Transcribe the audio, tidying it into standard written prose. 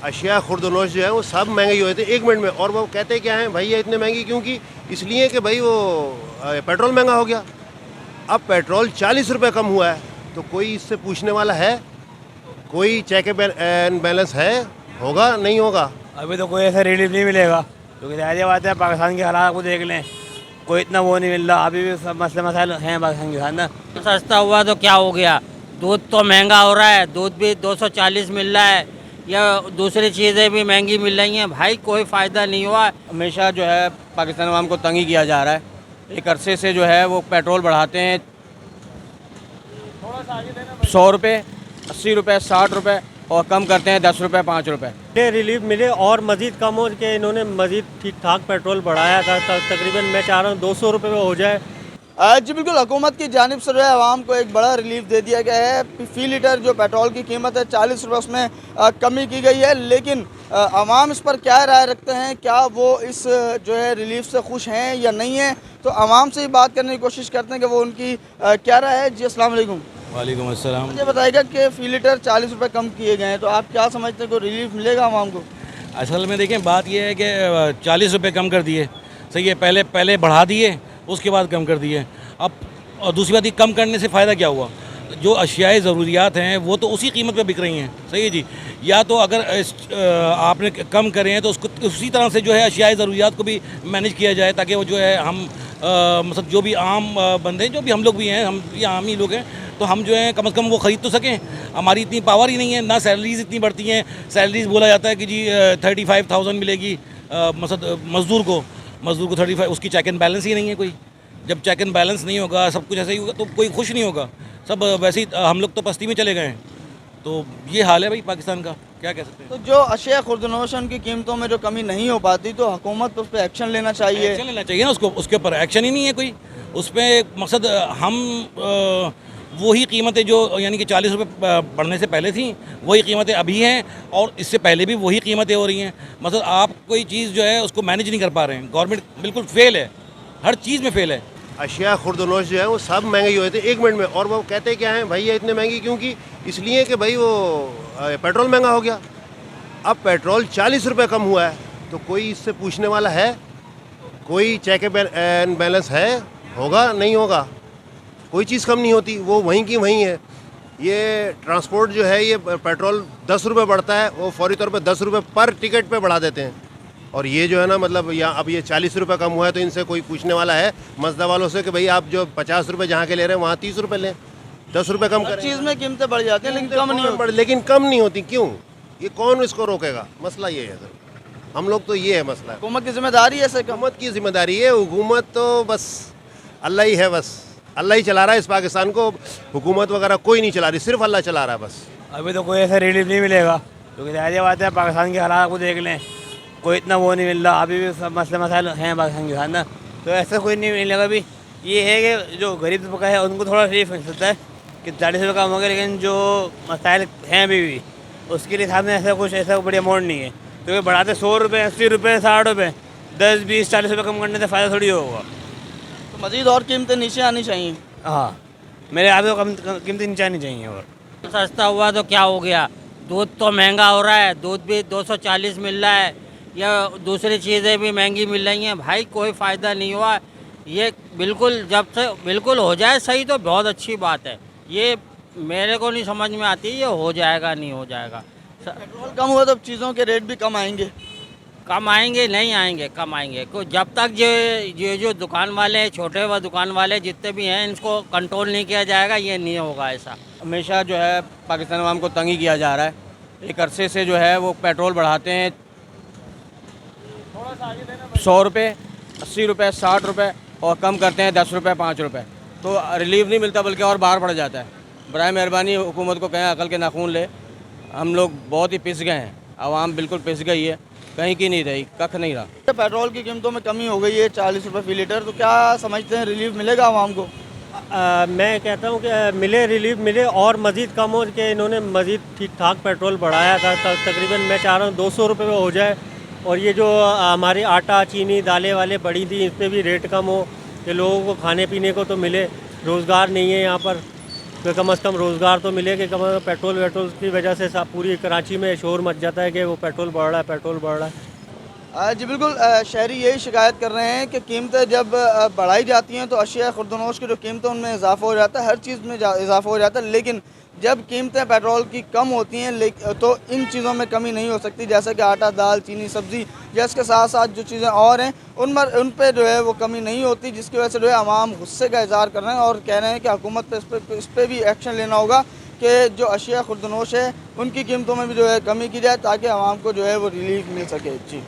अशिया खुर्दनोश जो है वो सब महंगी हुए थे 1 मिनट में। और वो कहते क्या हैं, भैया इतने महंगी क्यों की? इसलिए कि भाई वो पेट्रोल महंगा हो गया। अब पेट्रोल 40 रुपये कम हुआ है, तो कोई इससे पूछने वाला है? कोई चेक एंड बैलेंस है? होगा नहीं होगा? अभी तो कोई ऐसा रिलीफ नहीं मिलेगा, क्योंकि जाहिर बात है पाकिस्तान के हालात को देख लें, कोई इतना वो नहीं मिल रहा। अभी भी सब मसले मसाइल हैं पाकिस्तान के साथ ना। सस्ता हुआ तो क्या हो गया, दूध तो महंगा हो रहा है, दूध भी 240 मिल रहा है, या दूसरी चीज़ें भी महंगी मिल रही हैं। भाई कोई फ़ायदा नहीं हुआ। हमेशा जो है पाकिस्तान अवाम को तंग ही किया जा रहा है। एक अरसे से जो है वो पेट्रोल बढ़ाते हैं 100 रुपये, 80 रुपये, 60 रुपये, और कम करते हैं 10 रुपये, 5 रुपये। रिलीफ मिले और मज़ीद कम हो के इन्होंने मज़ीद ठीक ठाक पेट्रोल बढ़ाया था। तकरीबन मैं चाह रहा हूँ 200 रुपये में हो जाए। जी बिल्कुल, हुकूमत की जानिब से जो है आवाम को एक बड़ा रिलीफ दे दिया गया है। फ़ी लीटर जो पेट्रोल की कीमत है 40 रुपये, उसमें कमी की गई है। लेकिन आवाम इस पर क्या राय रखते हैं, क्या वो इस जो है रिलीफ से खुश हैं या नहीं हैं, तो आवाम से ही बात करने की कोशिश करते हैं कि वो उनकी क्या राय है। जी अस्सलाम वालेकुम। वालेकुम अस्सलाम। मुझे बताइएगा कि फ़ी लीटर 40 रुपये कम किए गए हैं, तो आप क्या समझते हैं, कोई रिलीफ मिलेगा आवाम को? असल में देखें, बात यह है कि 40 रुपये कम कर दिए, सही है। पहले बढ़ा दिए, उसके बाद कम कर दिए। अब और दूसरी बात, ये कम करने से फ़ायदा क्या हुआ? जो अशियाए ज़रूरियात हैं वो तो उसी कीमत पे बिक रही हैं, सही है जी। या तो अगर आपने कम करें हैं तो उसको उसी तरह से जो है अशियाए ज़रूरियात को भी मैनेज किया जाए, ताकि वो जो है हम मतलब जो भी आम बंदे, जो भी हम लोग भी हैं, हम भी आम ही लोग हैं, तो हम जो है कम से कम वो ख़रीद तो सकें। हमारी इतनी पावर ही नहीं है, ना सैलरीज़ इतनी बढ़ती हैं। सैलरीज़ बोला जाता है कि जी 35,000 मिलेगी मज़दूर को 35, उसकी चेक एंड बैलेंस ही नहीं है कोई। जब चेक एंड बैलेंस नहीं होगा, सब कुछ ऐसा ही होगा, तो कोई खुश नहीं होगा। सब वैसे ही हम लोग तो पस्ती में चले गए हैं। तो ये हाल है भाई पाकिस्तान का, क्या कह सकते हैं। तो जो अशिया खुर्दनोश उनकी कीमतों में जो कमी नहीं हो पाती, तो हुकूमत उस पर एक्शन लेना चाहिए। एक्शन लेना चाहिए ना उसको, उसके ऊपर एक्शन ही नहीं है कोई। उस पर मकसद हम वही कीमतें जो यानी कि 40 रुपये बढ़ने से पहले थी, वही कीमतें अभी हैं, और इससे पहले भी वही कीमतें हो रही हैं। मतलब आप कोई चीज़ जो है उसको मैनेज नहीं कर पा रहे हैं। गवर्नमेंट बिल्कुल फेल है, हर चीज़ में फेल है। अशिया खुर्दनोश जो है वो सब महंगी हुए थे 1 मिनट में। और वो कहते क्या हैं, भैया इतने महंगी क्यों की? इसलिए कि भाई वो पेट्रोल महंगा हो गया। अब पेट्रोल 40 रुपये कम हुआ है, तो कोई इससे पूछने वाला है? कोई चेक एंड बैलेंस है? होगा नहीं होगा? कोई चीज़ कम नहीं होती, वो वहीं की वहीं है। ये ट्रांसपोर्ट जो है, ये पेट्रोल 10 रुपये बढ़ता है, वो फौरी तौर पे 10 रुपये पर टिकट पे बढ़ा देते हैं। और ये जो है ना, मतलब यहाँ अब ये 40 रुपये कम हुआ है, तो इनसे कोई पूछने वाला है मजदा वालों से कि भाई आप जो 50 रुपये जहाँ के ले रहे हैं वहाँ 30 रुपये लें, 10 रुपये कम करें। चीज़ में कीमतें बढ़ जाती हैं, लेकिन कम नहीं होती। लेकिन कम नहीं होती क्यों? ये कौन इसको रोकेगा? मसला ये है सर, हम लोग तो ये है मसला। हुकूमत की जिम्मेदारी है, ऐसे हुकूमत की जिम्मेदारी है। हुकूमत तो बस अल्लाह ही है, बस अल्लाह ही चला रहा है इस पाकिस्तान को। हुकूमत वगैरह कोई नहीं चला रही, सिर्फ अल्लाह चला रहा है बस। अभी तो कोई ऐसा रिलीफ नहीं मिलेगा, क्योंकि जाहिर बात है पाकिस्तान के हालात को देख लें, कोई इतना वो नहीं मिल रहा। अभी भी सब मसले मसाइल हैं पाकिस्तान के साथ ना, तो ऐसा कोई नहीं मिलेगा। अभी ये है कि जो गरीब तबका है उनको थोड़ा रिलीफ मिल सकता है कि 40 रुपये कम हो गया, लेकिन जो मसाइल हैं अभी भी, उसके लिए सामने ऐसा बड़ी अमाउंट नहीं है। क्योंकि बढ़ाते 100 रुपये, 80 रुपये, 60 रुपये, 10, 20, 40 रुपये कम करने से फ़ायदा थोड़ी होगा। तो मज़ीद और कीमतें नीचे आनी चाहिए। हाँ, मेरे आप तो कीमतें नीचे आनी चाहिए। और सस्ता हुआ तो क्या हो गया, दूध तो महंगा हो रहा है, दूध भी 240 मिल रहा है, या दूसरी चीज़ें भी महंगी मिल रही हैं। भाई कोई फ़ायदा नहीं हुआ। ये बिल्कुल जब से बिल्कुल हो जाए सही तो बहुत अच्छी बात है। ये मेरे को नहीं समझ में आती ये हो जाएगा नहीं हो जाएगा। पेट्रोल कम हुआ तो चीज़ों के रेट भी कम आएंगे। कम आएंगे नहीं आएंगे, कम आएंगे। जब तक ये जो दुकान वाले, छोटे व दुकान वाले जितने भी हैं, इनको कंट्रोल नहीं किया जाएगा, ये नहीं होगा ऐसा। हमेशा जो है पाकिस्तान अवाम को तंग ही किया जा रहा है। एक अरसे से जो है वो पेट्रोल बढ़ाते हैं 100 रुपये, 80 रुपये, 60 रुपये, और कम करते हैं 10 रुपये, 5 रुपये, तो रिलीफ नहीं मिलता, बल्कि और बाहर पड़ जाता है। बराए मेहरबानी हुकूमत को कहें अकल के नाखून ले। हम लोग बहुत ही पिस गए हैं, आवाम बिल्कुल पिस गई है, कहीं की नहीं रही, कख नहीं रहा। पेट्रोल की कीमतों में कमी हो गई है 40 रुपये फ़ी लीटर, तो क्या समझते हैं रिलीफ मिलेगा आवाम को? मैं कहता हूँ कि मिले, रिलीफ मिले और मज़ीद कम हो के इन्होंने मज़ीद ठीक ठाक पेट्रोल बढ़ाया था। तकरीबन मैं चाह रहा हूँ 200 रुपये में हो जाए। और ये जो हमारे आटा, चीनी, दालें वाले बढ़ी थी, इस पर भी रेट कम हो कि लोगों को खाने पीने को तो मिले। रोज़गार नहीं है यहाँ पर, तो कम से कम रोज़गार तो मिले कि कम से कम पेट्रोल की वजह से पूरी कराची में शोर मच जाता है कि वो पेट्रोल बढ़ रहा है, पेट्रोल बढ़ रहा है। जी बिल्कुल, शहरी यही शिकायत कर रहे हैं कि कीमतें जब बढ़ाई जाती हैं तो अशिया खुर्दनोश की जो कीमतें उनमें इजाफा हो जाता है, हर चीज़ में इजाफा हो जाता है, लेकिन जब कीमतें पेट्रोल की कम होती हैं तो इन चीज़ों में कमी नहीं हो सकती, जैसे कि आटा, दाल, चीनी, सब्ज़ी, या इसके साथ साथ जो चीज़ें और हैं उन पर जो है वो कमी नहीं होती, जिसकी वजह से जो है आवाम गुस्से का इज़हार कर रहे हैं और कह रहे हैं कि हुकूमत पर इस पर भी एक्शन लेना होगा कि जो अशिया खुर्दनोश है उनकी कीमतों में भी जो है कमी की जाए ताकि आवाम को जो है वो रिलीफ मिल सके। जी।